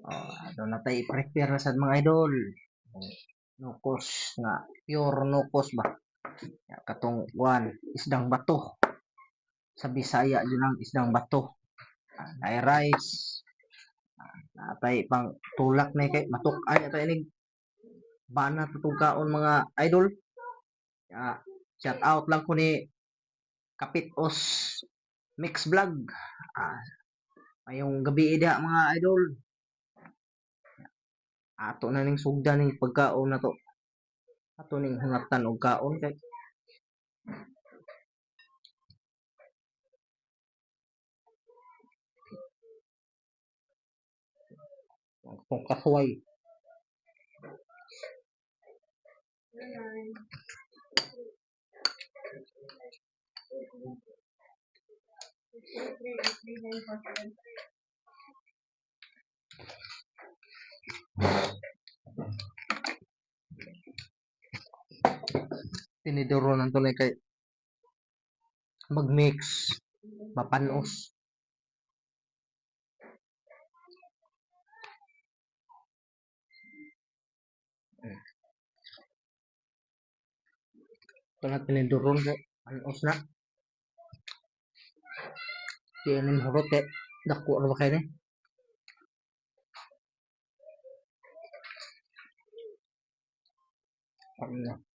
Ano na tayo i-prepare sa mga idol. Nukos nga, pure nukos ba? Katong one, isdang bato. Sa Bisaya yun ang isdang bato. Ay rice. Natay pang tulak na kay matuk ay atay inig bana tutong kaon mga idol. Shout out lang ko ni Kapit Os Mix Vlog. Ayong gabi ida mga idol. Ato na ning sugdan ning pagkaon na to. Ato ning hangatan og kaon kay kung kasuway. Tinidoro nanto na kay mag-mix, mapanos. Ito na tinidoron kay panos na. Tiyanin hurot kay dako na ba kayo ni? Ano